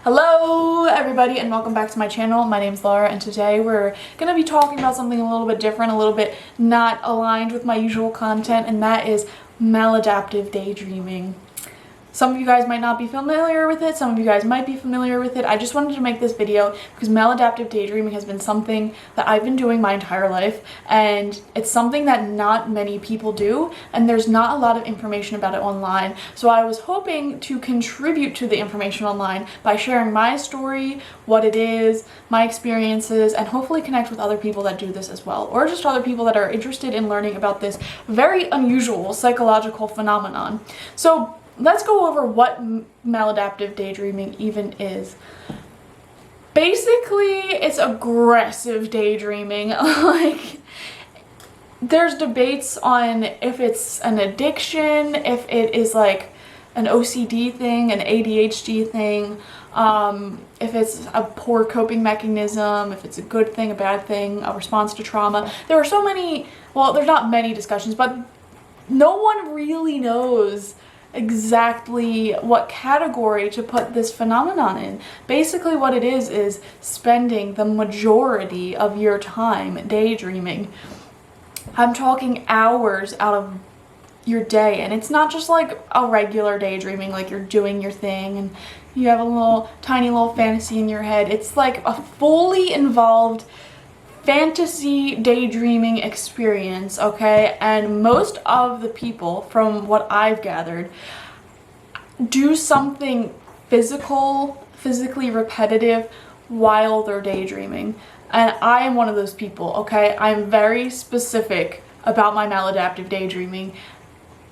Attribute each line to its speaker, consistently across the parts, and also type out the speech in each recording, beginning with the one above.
Speaker 1: Hello everybody and welcome back to my channel. My name's Laura and today we're going to be talking about something a little bit different, a little bit not aligned with my usual content, and that is maladaptive daydreaming. Some of you guys might not be familiar with it, some of you guys might be familiar with it. I just wanted to make this video because maladaptive daydreaming has been something that I've been doing my entire life, and it's something that not many people do, and there's not a lot of information about it online. So I was hoping to contribute to the information online by sharing my story, what it is, my experiences, and hopefully connect with other people that do this as well, or just other people that are interested in learning about this very unusual psychological phenomenon. So let's go over what maladaptive daydreaming even is. Basically, it's aggressive daydreaming. Like, there's debates on if it's an addiction, if it is like an OCD thing, an ADHD thing, if it's a poor coping mechanism, if it's a good thing, a bad thing, a response to trauma. There are so many, well, there's not many discussions, but no one really knows exactly what category to put this phenomenon in. Basically what it is spending the majority of your time daydreaming. I'm talking hours out of your day, and it's not just like a regular daydreaming, like you're doing your thing and you have a little tiny little fantasy in your head. It's like a fully involved fantasy daydreaming experience, okay? And most of the people, from what I've gathered, do something physically repetitive while they're daydreaming. And I am one of those people, okay? I'm very specific about my maladaptive daydreaming.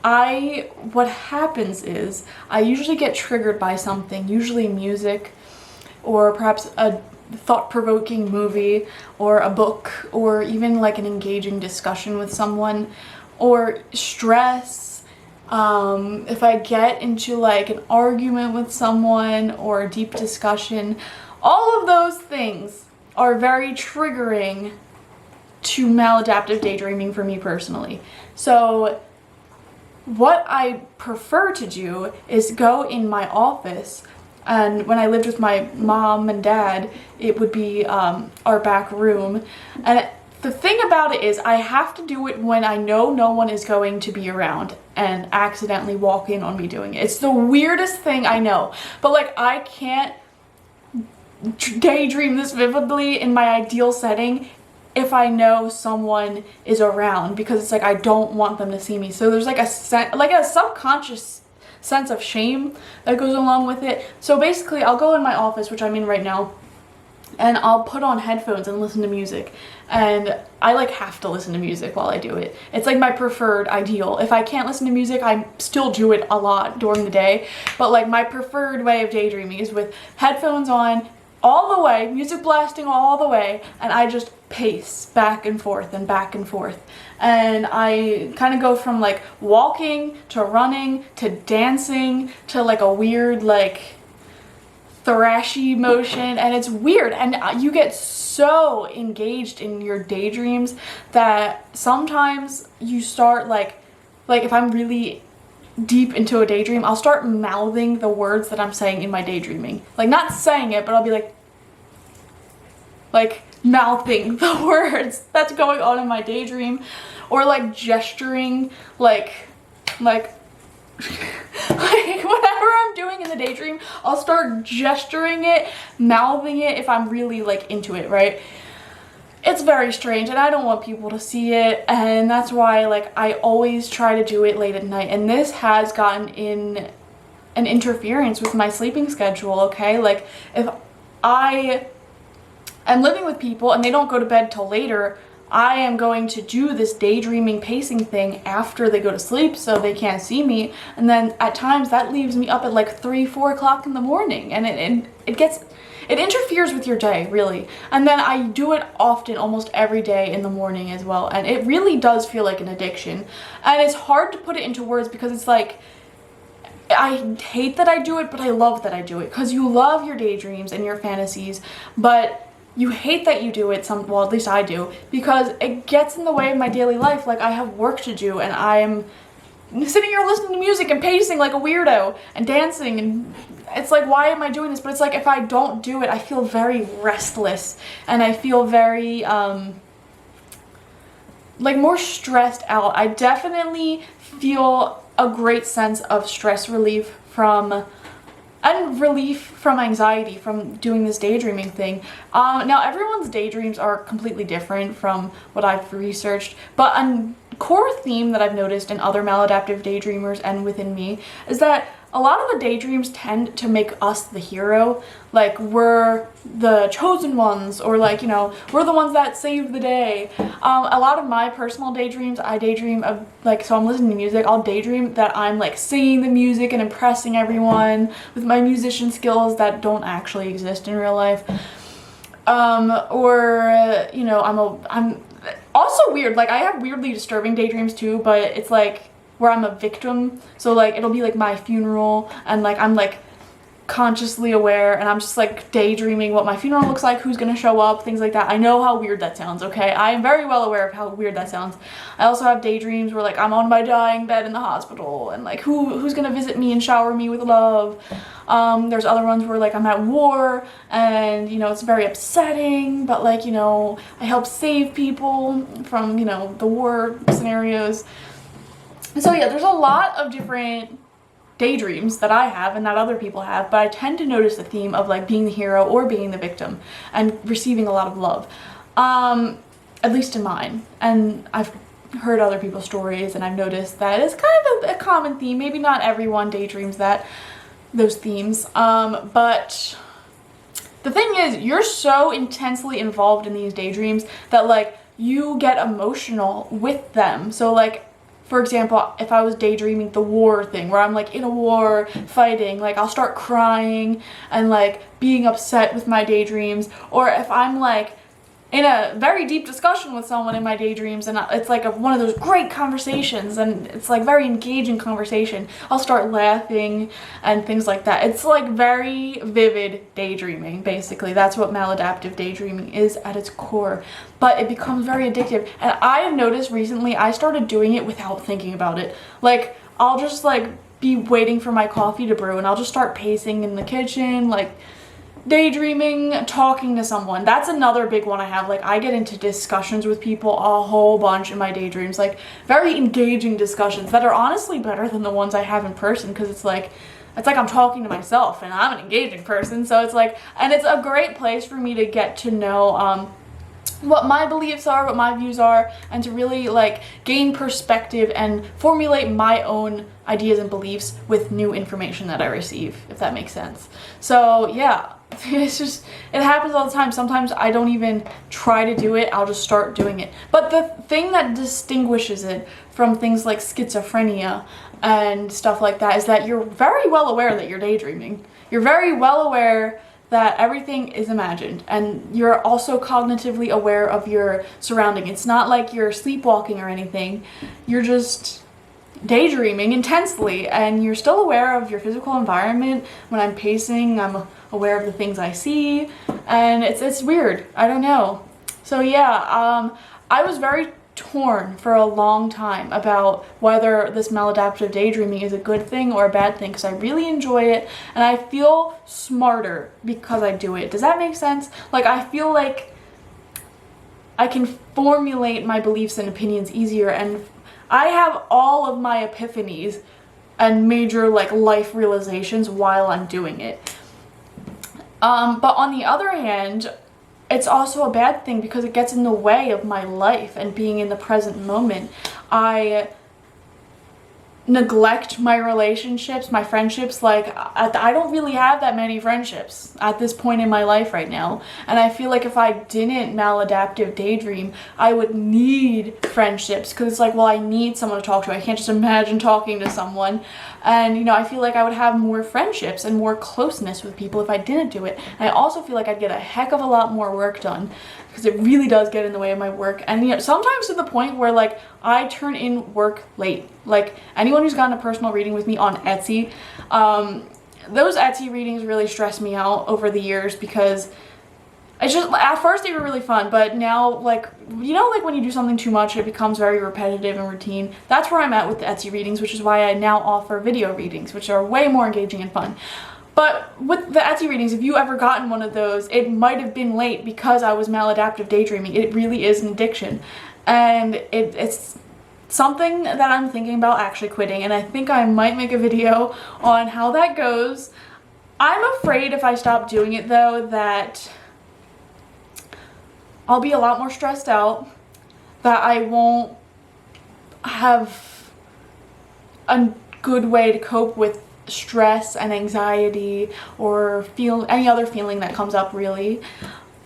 Speaker 1: What happens is, I usually get triggered by something, usually music, or perhaps a thought-provoking movie, or a book, or even like an engaging discussion with someone, or stress. If I get into like an argument with someone or a deep discussion, all of those things are very triggering to maladaptive daydreaming for me personally. So what I prefer to do is go in my office. And when I lived with my mom and dad, it would be our back room. And the thing about it is, I have to do it when I know no one is going to be around and accidentally walk in on me doing it. It's the weirdest thing, I know. But like, I can't daydream this vividly in my ideal setting if I know someone is around, because it's like I don't want them to see me. So there's like a subconscious sense of shame that goes along with it. So basically, I'll go in my office, which I'm in right now, and I'll put on headphones and listen to music. And I like have to listen to music while I do it. It's like my preferred ideal. If I can't listen to music, I still do it a lot during the day, but like my preferred way of daydreaming is with headphones on all the way, music blasting all the way, and I just pace back and forth and back and forth. And I kind of go from like walking to running to dancing to like a weird like thrashy motion, and it's weird, and you get so engaged in your daydreams that sometimes you start like if I'm really deep into a daydream, I'll start mouthing the words that I'm saying in my daydreaming. Like, not saying it, but I'll be like mouthing the words that's going on in my daydream, or like gesturing, like whatever I'm doing in the daydream, I'll start gesturing it, mouthing it if I'm really like into it, right? It's very strange, and I don't want people to see it, and that's why like I always try to do it late at night, and this has gotten in an interference with my sleeping schedule, okay? Like, if I am living with people and they don't go to bed till later, I am going to do this daydreaming pacing thing after they go to sleep so they can't see me, and then at times that leaves me up at like 3-4 o'clock in the morning, and it interferes with your day, really. And then I do it often, almost every day in the morning as well, and it really does feel like an addiction. And it's hard to put it into words because it's like, I hate that I do it, but I love that I do it, because you love your daydreams and your fantasies, but you hate that you do it, well, at least I do, because it gets in the way of my daily life. Like, I have work to do, and I am sitting here listening to music and pacing like a weirdo and dancing and it's like, why am I doing this? But it's like, if I don't do it, I feel very restless, and I feel very like more stressed out. I definitely feel a great sense of stress relief from anxiety from doing this daydreaming thing. Now everyone's daydreams are completely different from what I've researched, but a core theme that I've noticed in other maladaptive daydreamers and within me is that a lot of the daydreams tend to make us the hero. Like, we're the chosen ones, or like, you know, we're the ones that save the day. A lot of my personal daydreams, I daydream of, like, so I'm listening to music, I'll daydream that I'm like singing the music and impressing everyone with my musician skills that don't actually exist in real life. Or you know, I'm also weird, like I have weirdly disturbing daydreams too, but it's like where I'm a victim. So like it'll be like my funeral, and like I'm like consciously aware, and I'm just like daydreaming what my funeral looks like, who's gonna show up, things like that. I know how weird that sounds, okay? I am very well aware of how weird that sounds. I also have daydreams where like I'm on my dying bed in the hospital, and like who's gonna visit me and shower me with love. There's other ones where like I'm at war, and you know, it's very upsetting, but like, you know, I help save people from, you know, the war scenarios. So yeah, there's a lot of different daydreams that I have and that other people have, but I tend to notice the theme of like being the hero or being the victim and receiving a lot of love, at least in mine. And I've heard other people's stories, and I've noticed that it's kind of a common theme. Maybe not everyone daydreams those themes, but the thing is, you're so intensely involved in these daydreams that like you get emotional with them. So like, for example, if I was daydreaming the war thing, where I'm like in a war fighting, like I'll start crying and like being upset with my daydreams. Or if I'm like in a very deep discussion with someone in my daydreams, and it's like one of those great conversations, and it's like very engaging conversation, I'll start laughing and things like that. It's like very vivid daydreaming, basically. That's what maladaptive daydreaming is at its core. But it becomes very addictive, and I have noticed recently I started doing it without thinking about it. Like, I'll just like be waiting for my coffee to brew, and I'll just start pacing in the kitchen, like daydreaming, talking to someone. That's another big one I have. Like, I get into discussions with people a whole bunch in my daydreams, like very engaging discussions that are honestly better than the ones I have in person, because it's like I'm talking to myself, and I'm an engaging person. So it's like, and it's a great place for me to get to know what my beliefs are, what my views are, and to really like gain perspective and formulate my own ideas and beliefs with new information that I receive, if that makes sense. So yeah, it's just, it happens all the time. Sometimes I don't even try to do it, I'll just start doing it. But the thing that distinguishes it from things like schizophrenia and stuff like that is that you're very well aware that you're daydreaming. You're very well aware that everything is imagined, and you're also cognitively aware of your surrounding. It's not like you're sleepwalking or anything. You're just daydreaming intensely, and you're still aware of your physical environment. When I'm pacing, I'm aware of the things I see, and it's weird. I don't know. So yeah, I was very torn for a long time about whether this maladaptive daydreaming is a good thing or a bad thing, because I really enjoy it and I feel smarter because I do it. Does that make sense? Like, I feel like I can formulate my beliefs and opinions easier, and I have all of my epiphanies and major like life realizations while I'm doing it. But on the other hand, it's also a bad thing because it gets in the way of my life and being in the present moment. I neglect my relationships, my friendships. Like, I don't really have that many friendships at this point in my life right now. And I feel like if I didn't maladaptive daydream, I would need friendships, because it's like, well, I need someone to talk to. I can't just imagine talking to someone. And, you know, I feel like I would have more friendships and more closeness with people if I didn't do it. And I also feel like I'd get a heck of a lot more work done, because it really does get in the way of my work. And, you know, sometimes to the point where like I turn in work late. Like, anyone who's gotten a personal reading with me on Etsy, those Etsy readings really stress me out over the years, because it's just, at first they were really fun, but now, like, you know, like when you do something too much, it becomes very repetitive and routine. That's where I'm at with the Etsy readings, which is why I now offer video readings, which are way more engaging and fun. But with the Etsy readings, if you ever gotten one of those, it might have been late because I was maladaptive daydreaming. It really is an addiction. And it's something that I'm thinking about actually quitting, and I think I might make a video on how that goes. I'm afraid if I stop doing it though that I'll be a lot more stressed out, that I won't have a good way to cope with stress and anxiety or any other feeling that comes up really.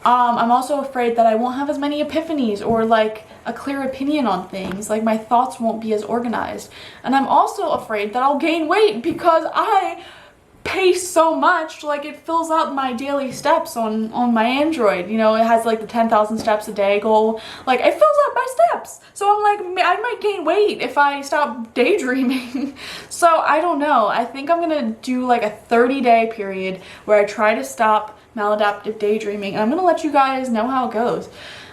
Speaker 1: I'm also afraid that I won't have as many epiphanies or like a clear opinion on things, like my thoughts won't be as organized. And I'm also afraid that I'll gain weight because I pace so much, like it fills out my daily steps on my Android. You know, it has like the 10,000 steps a day goal, like it fills out my steps. So I'm like, I might gain weight if I stop daydreaming. So I don't know, I think I'm gonna do like a 30-day period where I try to stop maladaptive daydreaming, and I'm gonna let you guys know how it goes.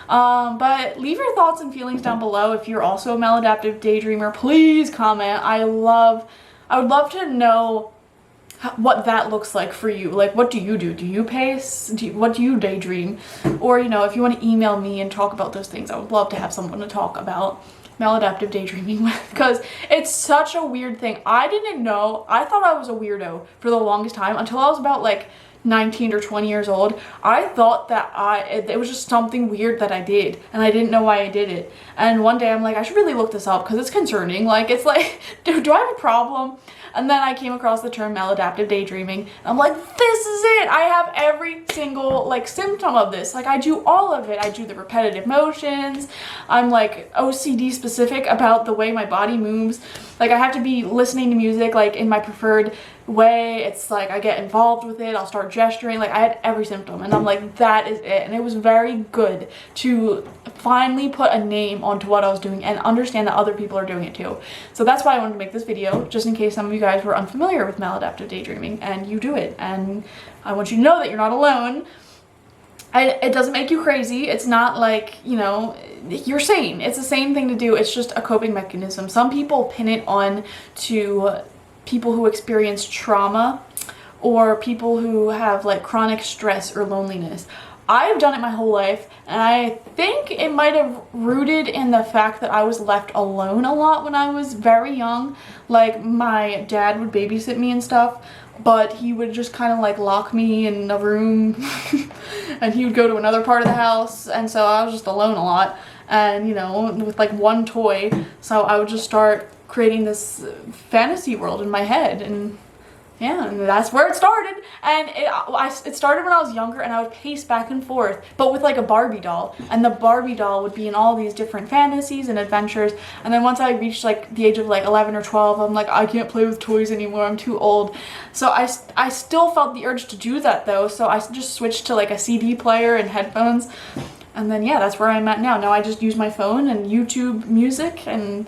Speaker 1: But leave your thoughts and feelings down below. If you're also a maladaptive daydreamer, please comment. I would love to know what that looks like for you. Like, what do you do? Do you pace? What do you daydream? Or, you know, if you want to email me and talk about those things, I would love to have someone to talk about maladaptive daydreaming with, because it's such a weird thing. I didn't know. I thought I was a weirdo for the longest time until I was about like 19 or 20 years old. I thought that it was just something weird that I did, and I didn't know why I did it. And one day I'm like, I should really look this up because it's concerning. Like, it's like, do I have a problem? And then I came across the term maladaptive daydreaming, and I'm like, this is it. I have every single like symptom of this. Like, I do all of it. I do the repetitive motions. I'm like OCD specific about the way my body moves. Like, I have to be listening to music like in my preferred way. It's like I get involved with it. I'll start gesturing. Like, I had every symptom, and I'm like, that is it. And it was very good to finally put a name onto what I was doing and understand that other people are doing it too. So that's why I wanted to make this video, just in case some of you guys were unfamiliar with maladaptive daydreaming and you do it, and I want you to know that you're not alone. It doesn't make you crazy. It's not like, you know, you're sane. It's the same thing to do. It's just a coping mechanism. Some people pin it on to people who experience trauma or people who have like chronic stress or loneliness. I've done it my whole life, and I think it might have rooted in the fact that I was left alone a lot when I was very young. Like, my dad would babysit me and stuff, but he would just kind of like lock me in a room and he would go to another part of the house, and so I was just alone a lot, and you know, with like one toy. So I would just start creating this fantasy world in my head, and yeah, and that's where it started. And it started when I was younger, and I would pace back and forth, but with like a Barbie doll, and the Barbie doll would be in all these different fantasies and adventures. And then once I reached like the age of like 11 or 12, I'm like, I can't play with toys anymore, I'm too old. So I still felt the urge to do that though, so I just switched to like a CD player and headphones. And then yeah, that's where I'm at now. Now I just use my phone and YouTube music, and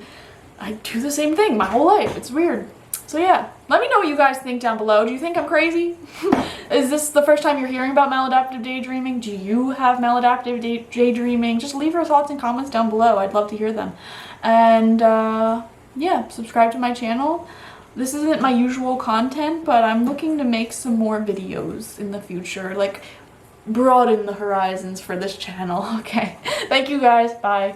Speaker 1: I do the same thing my whole life. It's weird. So yeah, let me know what you guys think down below. Do you think I'm crazy? Is this the first time you're hearing about maladaptive daydreaming? Do you have maladaptive daydreaming? Just leave your thoughts and comments down below. I'd love to hear them. And yeah, subscribe to my channel. This isn't my usual content, but I'm looking to make some more videos in the future. Like, broaden the horizons for this channel. Okay, thank you guys. Bye.